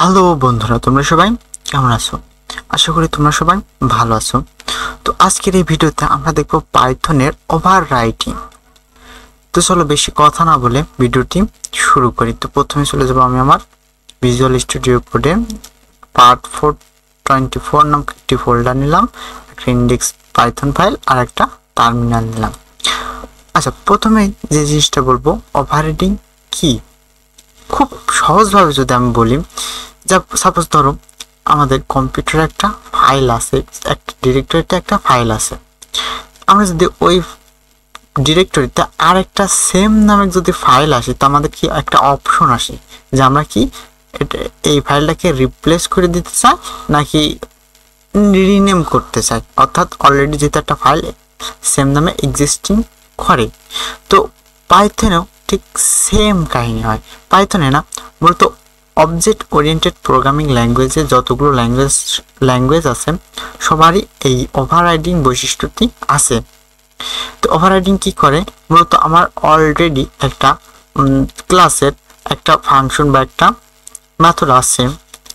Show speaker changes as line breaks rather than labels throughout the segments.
Hello বন্ধুরা, তোমরা সবাই কেমন আছো? আশা করি তোমরা সবাই ভালো আছো। তো আজকের এই ভিডিওতে আমরা দেখব পাইথনের ওভাররাইটিং। তো চলো বেশি কথা না বলে ভিডিওটি শুরু করি। তো প্রথমে চলে যাব আমি আমার ভিজুয়াল স্টুডিও কোডে। পার্ট 424 নামক একটি ফোল্ডার নিলাম, একটা ইন্ডেক্স পাইথন ফাইল আর একটা টার্মিনাল নিলাম। আচ্ছা, প্রথমে যে জিনিসটা বলবো, ওভাররাইটিং কি, খুব সহজভাবে যদি আমি বলি, যা সাপোজ ধরো আমাদের কম্পিউটারে একটা ফাইল আছে, একটা ডিরেক্টরিতে একটা ফাইল আছে। আমরা যদি ওই ডিরেক্টরিতে আর একটা সেম নামে যদি ফাইল আসে, তো আমাদের কি একটা অপশন আসে যে আমরা কি এই ফাইলটাকে রিপ্লেস করে দিতে চাই নাকি রিনেম করতে চাই। অর্থাৎ অলরেডি যেহেতু একটা ফাইল সেম নামে এক্সিস্টিং করে, তো পাইথনেও ঠিক সেম কাহিনী হয়। পাইথনে না, মূলত অবজেক্ট ওরিয়েন্টেড প্রোগ্রামিং ল্যাঙ্গুয়েজে যতগুলো ল্যাঙ্গুয়েজ আছে সবারই এই ওভাররাইডিং বৈশিষ্ট্যটি আছে। তো ওভাররাইডিং কি করে, মূলত আমার অলরেডি একটা ক্লাসের একটা ফাংশন বা একটা মেথড আছে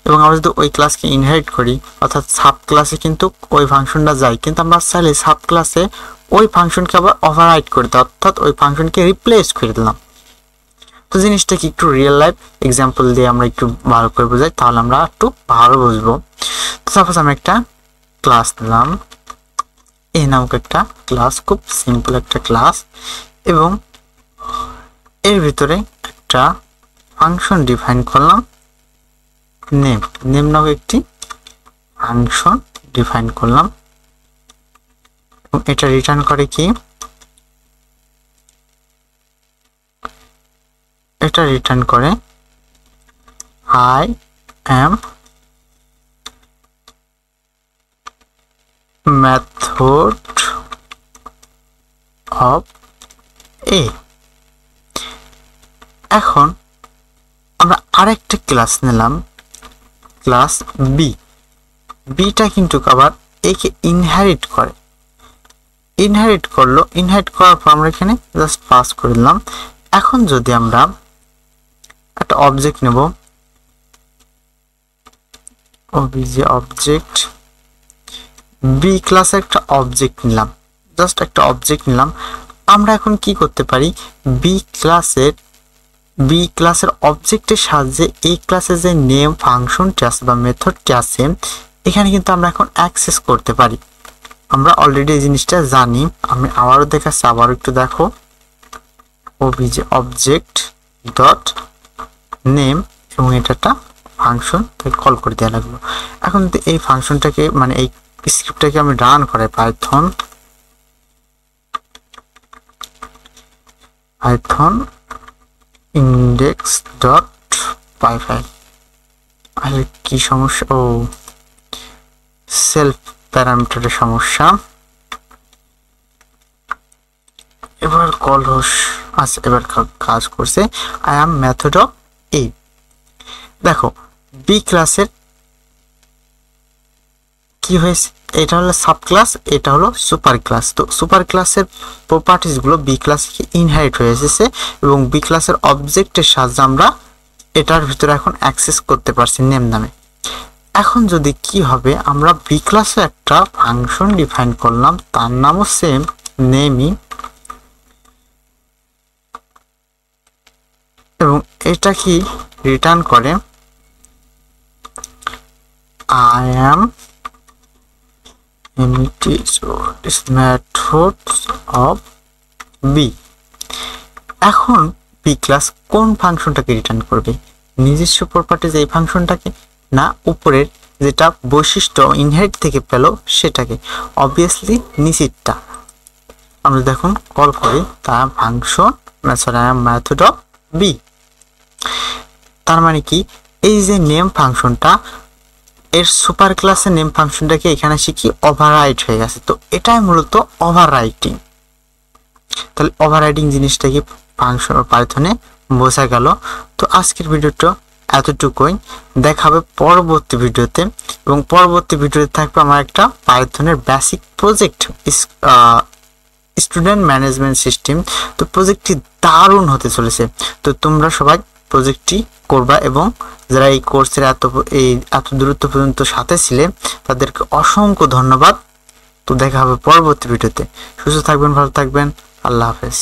এবং আমরা যদি ওই ক্লাসকে ইনহেরিট করি, অর্থাৎ সাব ক্লাসে কিন্তু ওই ফাংশনটা যায়, কিন্তু আমরা চাইলে সাব ক্লাসে ওই ফাংশনকে আবার ওভাররাইড করে দিই, অর্থাৎ ওই ফাংশনকে রিপ্লেস করে দিলাম। তো জিনিসটা কি একটু রিয়েল লাইফ এক্সাম্পল দিয়ে আমরা একটু ভালো করে বোঝাই, তাহলে আমরা একটু ভালো বুঝবো। তো সাপোজ আমি একটা ক্লাস নিলাম, এ নামক একটা ক্লাস, খুব সিম্পল একটা ক্লাস, এবং এর ভিতরে একটা ফাংশন ডিফাইন করলাম, নেম নামক একটি ফাংশন ডিফাইন করলাম, এবং এটা রিটার্ন করে কি, এটা রিটার্ন করে আই এম মেথড অফ এ। এখন আমরা আরেকটা ক্লাস নিলাম, ক্লাস বি। বিটা কিন্তু আবার একে ইনহেরিট করে, ইনহেরিট করলো, ইনহেরিট করার পর আমরা এখানে জাস্ট পাস করে দিলাম। এখন যদি আমরা একটা অবজেক্ট নেব, ওবিজে অবজেক্ট, বি ক্লাসে একটা অবজেক্ট নিলাম, জাস্ট একটা অবজেক্ট নিলাম। আমরা এখন কি করতে পারি, বি ক্লাসের অবজেক্টের সাহায্যে এই ক্লাসে যে নেম ফাংশনটি আছে বা মেথডটি আছে, এখানে কিন্তু আমরা এখন অ্যাক্সেস করতে পারি। আমরা অলরেডি এই জিনিসটা জানি, আমি আবারও দেখাচ্ছি, আবারও একটু দেখো, ওবিজে অবজেক্ট ডট নেম, এবং এটা একটা ফাংশন কল করে দেওয়া লাগলো। এখন যদি এই ফাংশনটাকে মানে এই স্ক্রিপ্টটাকে আমি রান করে পাইথন ইন্ডেক্স ডট পাই ফাইল, আর কি সমস্যা, ও সেলফ প্যারামিটারের সমস্যা, এবার কল আচ্ছা এবার কাজ করছে, আই এম মেথড অফ এ। দেখো বি ক্লাসের কি হয়েছে, এটা হলো সাব ক্লাস, এটা হলো সুপার ক্লাস। তো সুপার ক্লাসের প্রপার্টিজ গুলো বি ক্লাসে ইনহেরিট হয়ে এসেছে এবং বি ক্লাসের অবজেক্টের সাহায্যে আমরা এটার ভিতরে এখন অ্যাক্সেস করতে পারছি নেম নামে। এখন যদি কি হবে, আমরা বি ক্লাসে একটা ফাংশন ডিফাইন করলাম, তার নামও সেম নেমই, এবং এটা কি রিটার্ন করে I am method of B. এখন বি ক্লাস কোন ফাংশনটাকে রিটার্ন করবে, নিজস্ব প্রপার্টিজ এই ফাংশনটাকে না উপরের যেটা বৈশিষ্ট্য ইনহেরিট থেকে পেল সেটাকে? অবভিয়াসলি নিচেরটা। আমরা দেখুন কল করি, তা ফাংশন মেথড অফ বি। তার মানে কি, এই যে নেম ফাংশনটা এর সুপার ক্লাসের নেম ফাংশনটাকে এখানে শিখি ওভাররাইট হয়ে গেছে। তো এটাই মূলত ওভাররাইটিং। তাহলে ওভাররাইটিং জিনিসটা কি ফাংশন পাইথনে বোঝা গেল। তো আজকের ভিডিওটা এতটুকুই, দেখা হবে পরবর্তী ভিডিওতে, এবং পরবর্তী ভিডিওতে থাকবে আমার একটা পাইথনের basic project, student management system. তো প্রজেক্টটি দারুণ হতে চলেছে, তো তোমরা সবাই প্রজেক্টটি করবা এবং যারা এই কোর্সের এত দূরত্ব পর্যন্ত সাথে ছিলে তাদেরকে অসংখ্য ধন্যবাদ। তো দেখা হবে পরবর্তী ভিডিওতে। সুস্থ থাকবেন, ভালো থাকবেন, আল্লাহ হাফেজ।